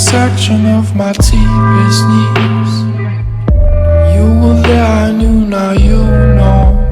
intersection of my deepest needs. You were there, I knew, now you know.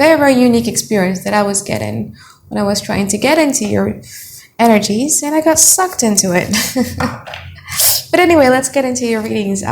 very, very unique experience that I was getting when I was trying to get into your energies, and I got sucked into it. But anyway, let's get into your readings.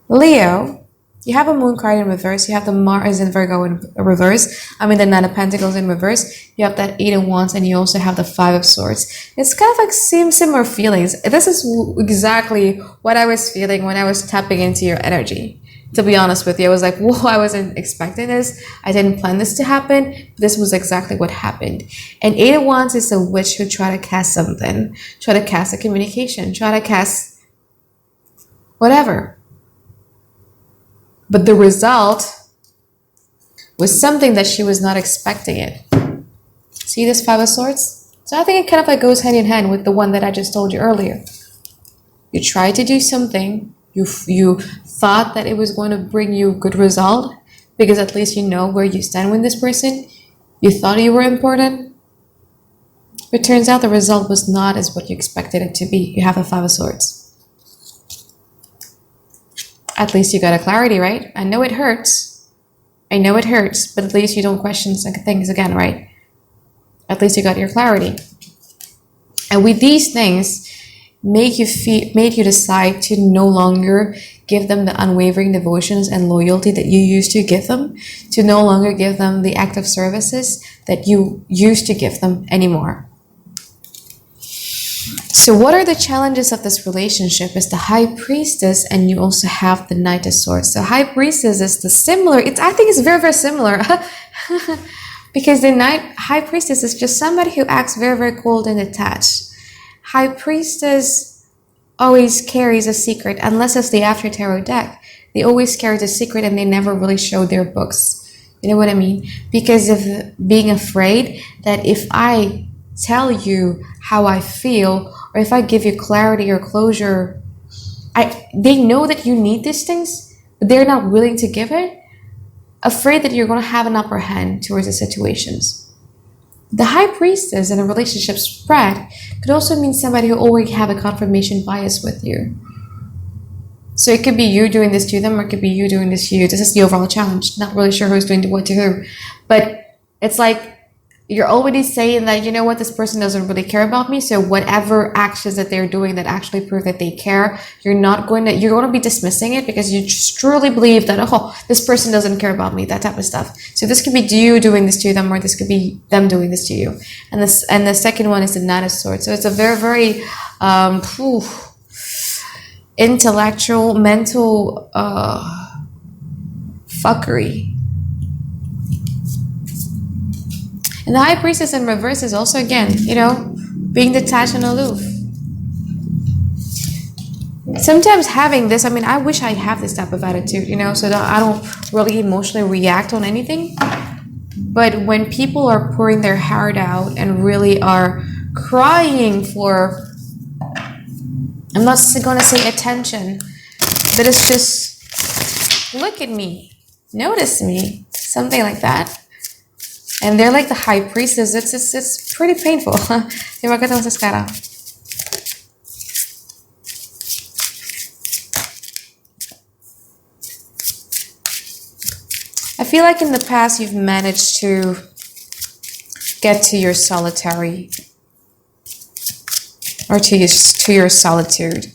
Leo, you have a moon card in reverse. You have the Mars in Virgo in reverse. I mean, the Nine of Pentacles in reverse. You have that Eight of Wands, and you also have the Five of Swords. It's kind of like similar feelings. This is exactly what I was feeling when I was tapping into your energy. To be honest with you, I was like, whoa, I wasn't expecting this. I didn't plan this to happen. But this was exactly what happened. And Eight of Wands is a witch who tried to cast something. Try to cast a communication. Try to cast whatever. But the result was something that she was not expecting it. See this Five of Swords? So I think it kind of like goes hand in hand with the one that I just told you earlier. You tried to do something. You thought that it was going to bring you a good result because at least you know where you stand with this person. You thought you were important. But it turns out the result was not as what you expected it to be. You have a Five of Swords. At least you got a clarity, right? I know it hurts. I know it hurts, but at least you don't question things again, right? At least you got your clarity. And with these things, made you decide to no longer give them the unwavering devotions and loyalty that you used to give them, to no longer give them the active services that you used to give them anymore. So what are the challenges of this relationship? Is the High Priestess, and you also have the Knight of Swords. So High Priestess is the similar, I think it's very, very similar. Because the High Priestess is just somebody who acts very, very cold and detached. High Priestess always carries a secret, unless it's the After Tarot deck. They always carry a secret and they never really show their books. You know what I mean? Because of being afraid that if I tell you how I feel, or if I give you clarity or closure, they know that you need these things, but they're not willing to give it, afraid that you're going to have an upper hand towards the situations. The High Priestess in a relationship spread could also mean somebody who already have a confirmation bias with you. So it could be you doing this to them, or it could be you doing this to you. This is the overall challenge. Not really sure who's doing what to who. But it's like you're already saying that, you know what, this person doesn't really care about me. So whatever actions that they're doing that actually prove that they care, you're going to be dismissing it because you just truly believe that, oh, this person doesn't care about me, that type of stuff. So this could be you doing this to them, or this could be them doing this to you. And the second one is the Knight of Swords. So it's a very, very intellectual, mental fuckery. And the High Priestess in reverse is also, again, being detached and aloof. Sometimes having this, I wish I have this type of attitude, so that I don't really emotionally react on anything. But when people are pouring their heart out and really are crying for, I'm not going to say attention, but it's just, look at me, notice me, something like that. And they're like the High Priestess. It's pretty painful. Terima kasih sekarang. I feel like in the past you've managed to get to your solitary, or to your solitude.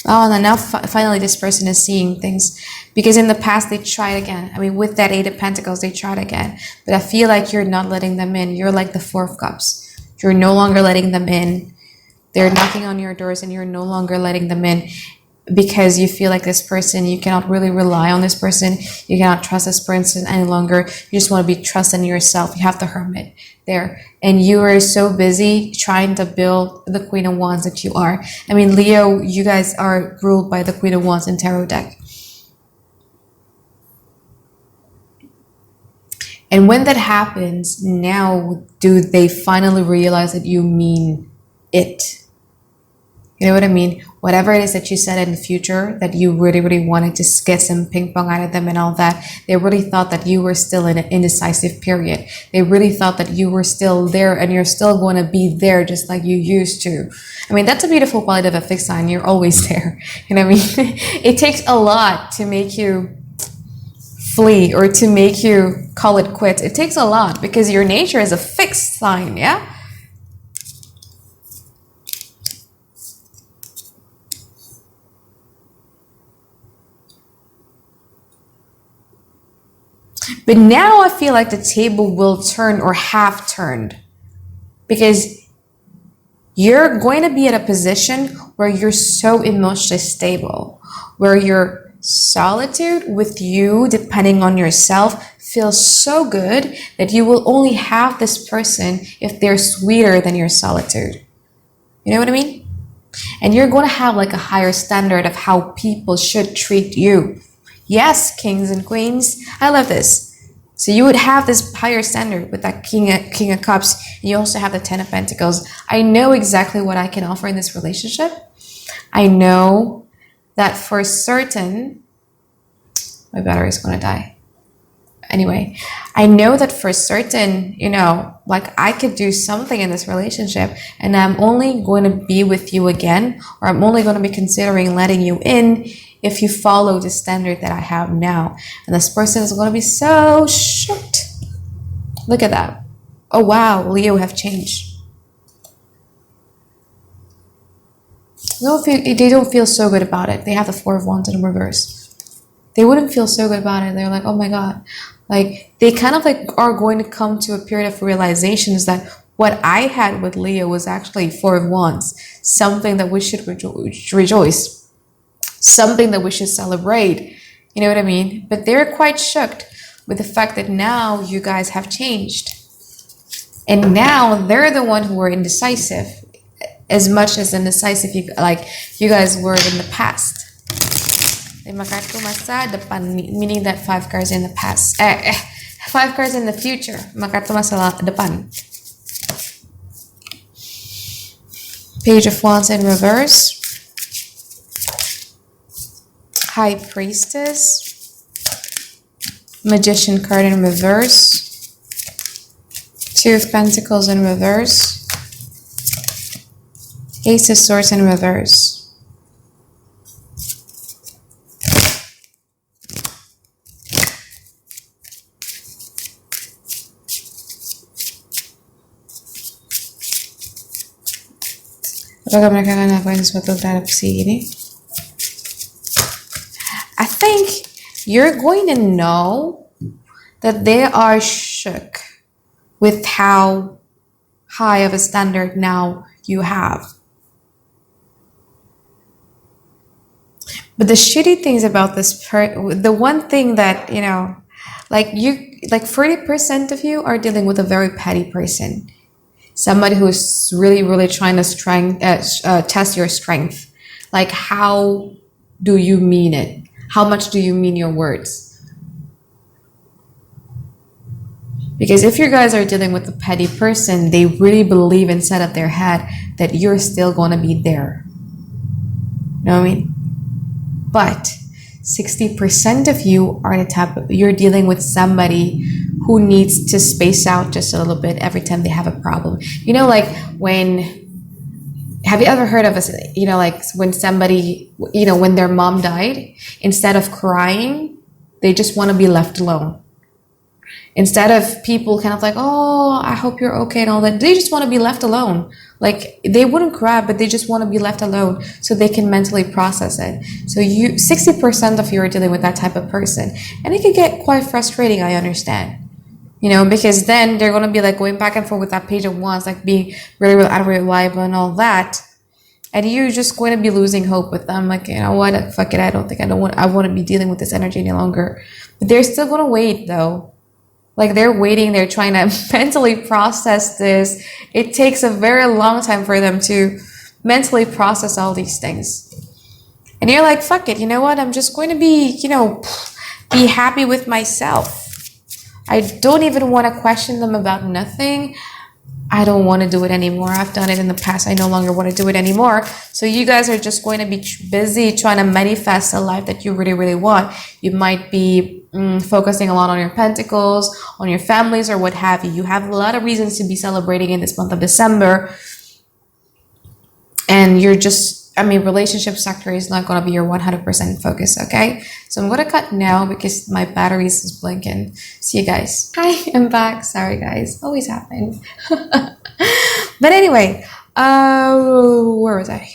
Oh, and now finally this person is seeing things. Because in the past they tried again. With that Eight of Pentacles, they tried again. But I feel like you're not letting them in. You're like the Four of Cups. You're no longer letting them in. They're knocking on your doors and you're no longer letting them in. Because you feel like this person, you cannot really rely on this person. You cannot trust this person any longer. You just want to be trusting yourself. You have the Hermit there. And you are so busy trying to build the Queen of Wands that you are. Leo, you guys are ruled by the Queen of Wands in Tarot deck. And when that happens, now do they finally realize that you mean it? You know what I mean? Whatever it is that you said in the future that you really, really wanted to get some ping pong out of them and all that, they really thought that you were still in an indecisive period. They really thought that you were still there and you're still going to be there just like you used to. That's a beautiful quality of a fixed sign. You're always there. You know what I mean? It takes a lot to make you flee or to make you call it quits. It takes a lot because your nature is a fixed sign, yeah? But now I feel like the table will turn or have turned because you're going to be at a position where you're so emotionally stable, where your solitude with you, depending on yourself, feels so good that you will only have this person if they're sweeter than your solitude. You know what I mean? And you're going to have like a higher standard of how people should treat you. Yes, kings and queens, I love this. So you would have this higher standard with that King of Cups, and you also have the Ten of Pentacles. I know exactly what I can offer in this relationship. I know that for certain, my battery is going to die. Anyway, I know that for certain, you know, like I could do something in this relationship and I'm only going to be with you again, or I'm only going to be considering letting you in if you follow the standard that I have now. And this person is going to be so shocked. Look at that. Oh wow, Leo have changed. They don't feel so good about it. They have the Four of Wands in reverse. They wouldn't feel so good about it. They're like, oh my God. Like they kind of like are going to come to a period of realizations that what I had with Leo was actually Four of Wands. Something that we should rejoice. Something that we should celebrate. You know what I mean? But they're quite shocked with the fact that now you guys have changed. And now they're the one who are indecisive. As much as indecisive you guys were in the past. Lima kartu masa depan, meaning that 5 cards in the past. 5 cards in the future. 5 kartu masa depan. Page of Wands in reverse. High Priestess. Magician card in reverse. 2 of Pentacles in reverse. Ace of Swords in reverse. Apakah mereka akan lakukan sesuatu terhadap si ini? I think you're going to know that they are shook with how high of a standard now you have. But the shitty things about this the one thing that, you know, like 40% of you are dealing with a very petty person. Somebody who's really, really trying to test your strength. Like, how do you mean it? How much do you mean your words? Because if you guys are dealing with a petty person, they really believe inside of their head that you're still going to be there. You know what I mean? But 60% of you are the type of, you're dealing with somebody who needs to space out just a little bit every time they have a problem. You know, like have you ever heard of you know, like when somebody, you know, when their mom died, instead of crying, they just want to be left alone. Instead of people kind of like, oh, I hope you're okay and all that, they just want to be left alone. Like they wouldn't cry, but they just want to be left alone so they can mentally process it. So 60% of you are dealing with that type of person. And it can get quite frustrating, I understand. You know, because then they're going to be like going back and forth with that Page of Wands, like being really, really unreliable and all that. And you're just going to be losing hope with them. Like, you know what, fuck it, I want to be dealing with this energy any longer. But they're still going to wait though. Like they're waiting, they're trying to mentally process this. It takes a very long time for them to mentally process all these things. And you're like, fuck it, you know what? I'm just going to be, you know, be happy with myself. I don't even want to question them about nothing. I don't want to do it anymore. I've done it in the past. I no longer want to do it anymore. So you guys are just going to be busy trying to manifest a life that you really, really want. You might be focusing a lot on your pentacles, on your families, or what have you. You have a lot of reasons to be celebrating in this month of December. And you're just I mean, relationship sector is not going to be your 100% focus, okay? So I'm going to cut now because my batteries is blinking. See you guys. Hi, I'm back. Sorry, guys. Always happen. But anyway, where was I?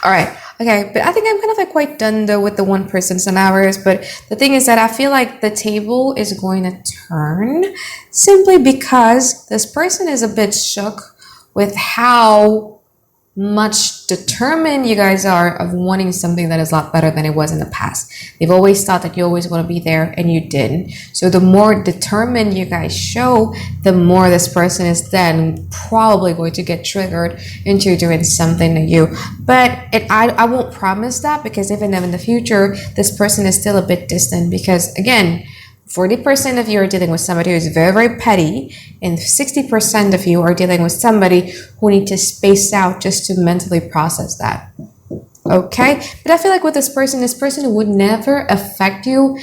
All right. Okay, but I think I'm kind of like quite done though with the one person scenarios. But the thing is that I feel like the table is going to turn simply because this person is a bit shook with how much determined you guys are of wanting something that is a lot better than it was in the past. They've always thought that you always want to be there and you didn't. So the more determined you guys show, the more this person is then probably going to get triggered into doing something to you. But I won't promise that, because even though in the future this person is still a bit distant, because again, 40% of you are dealing with somebody who's very, very petty, and 60% of you are dealing with somebody who need to space out just to mentally process that. Okay? But I feel like with this person would never affect you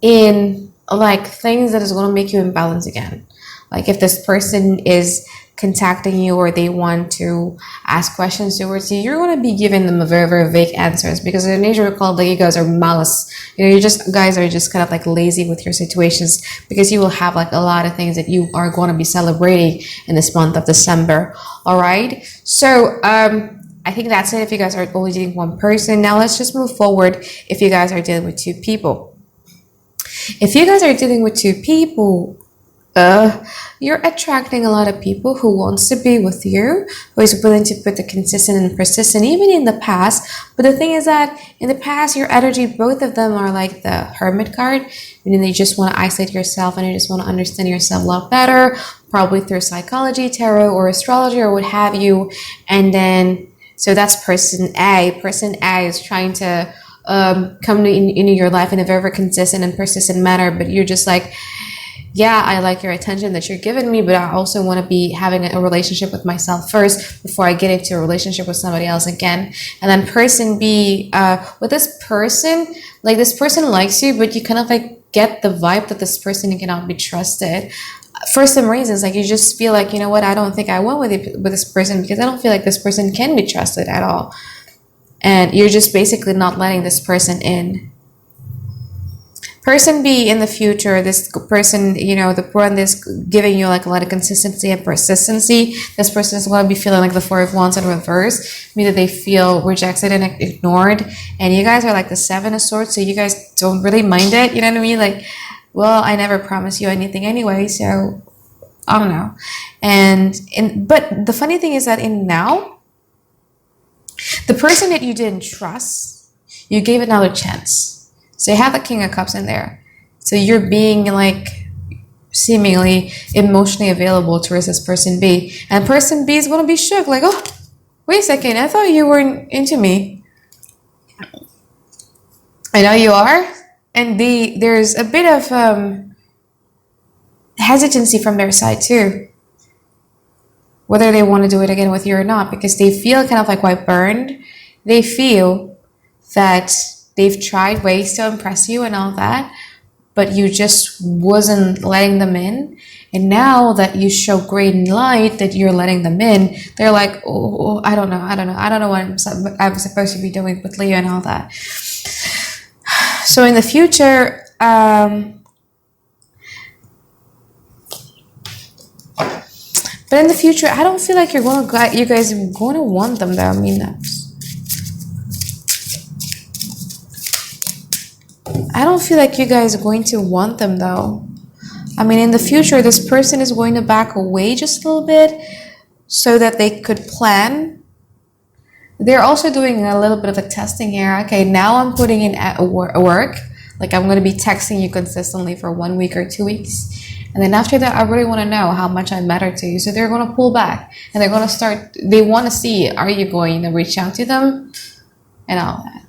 in like things that is going to make you imbalance again. Like if this person is contacting you or they want to ask questions towards you, you're going to be giving them a very, very vague answers, because in nature we call it like you guys are malice. You guys are just kind of like lazy with your situations, because you will have like a lot of things that you are going to be celebrating in this month of December. All right. So, I think that's it if you guys are only dealing with one person. Now let's just move forward if you guys are dealing with two people. If you guys are dealing with two people, you're attracting a lot of people who wants to be with you, who is willing to put the consistent and persistent even in the past. But the thing is that in the past, your energy, both of them are like the Hermit card, meaning you just want to isolate yourself and you just want to understand yourself a lot better, probably through psychology, tarot, or astrology, or what have you. And then, so that's person A. Person A is trying to come into your life in a very, very consistent and persistent manner, but you're just like, yeah, I like your attention that you're giving me, but I also want to be having a relationship with myself first before I get into a relationship with somebody else again. And then person B, with this person, like this person likes you, but you kind of like get the vibe that this person cannot be trusted. For some reasons, like you just feel like, you know what, I don't think I want with this person, because I don't feel like this person can be trusted at all. And you're just basically not letting this person in. Person B in the future, this person, you know, the one that's giving you like a lot of consistency and persistency, this person is going to be feeling like the Four of Wands in reverse, meaning they feel rejected and ignored. And you guys are like the Seven of Swords, so you guys don't really mind it, you know what I mean? Like, well, I never promised you anything anyway, so I don't know. But the funny thing is that in now, the person that you didn't trust, you gave another chance. So you have the King of Cups in there. So you're being like seemingly emotionally available towards this person B. And person B is going to be shook. Like, oh, wait a second. I thought you weren't into me. I know you are. And there's a bit of hesitancy from their side too. Whether they want to do it again with you or not. Because they feel kind of like quite burned. They feel that they've tried ways to impress you and all that, but you just wasn't letting them in. And now that you show green light that you're letting them in, they're like, oh, I don't know what I'm supposed to be doing with Leo and all that. So in the future, but in the future, I don't feel like you guys are going to want them though. I mean, I don't feel like you guys are going to want them though. I mean, in the future, this person is going to back away just a little bit so that they could plan. They're also doing a little bit of a testing here. Okay, now I'm putting in work. Like I'm going to be texting you consistently for 1 week or 2 weeks. And then after that, I really want to know how much I matter to you. So they're going to pull back and they're going to they want to see, are you going to reach out to them and all that.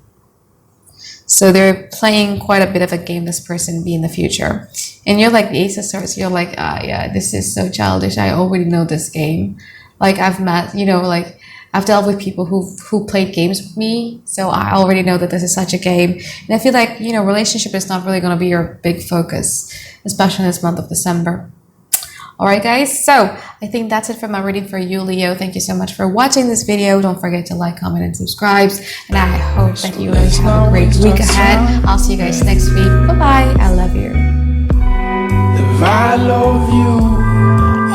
So they're playing quite a bit of a game, this person be in the future. And you're like the Ace of Swords. You're like, yeah, this is so childish. I already know this game. Like I've met, like I've dealt with people who played games with me. So I already know that this is such a game. And I feel like, relationship is not really going to be your big focus, especially in this month of December. Alright guys, so I think that's it for my reading for you, Leo. Thank you so much for watching this video. Don't forget to like, comment, and subscribe. And I hope that you guys have a great week ahead. I'll see you guys next week. Bye-bye. I love you. If I love you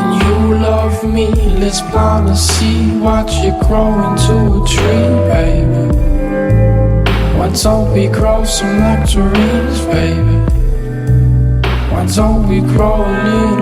and you love me, let's plant a seed, watch it grow into a tree, baby. Why don't we grow some nectarines, baby? Why don't we grow a little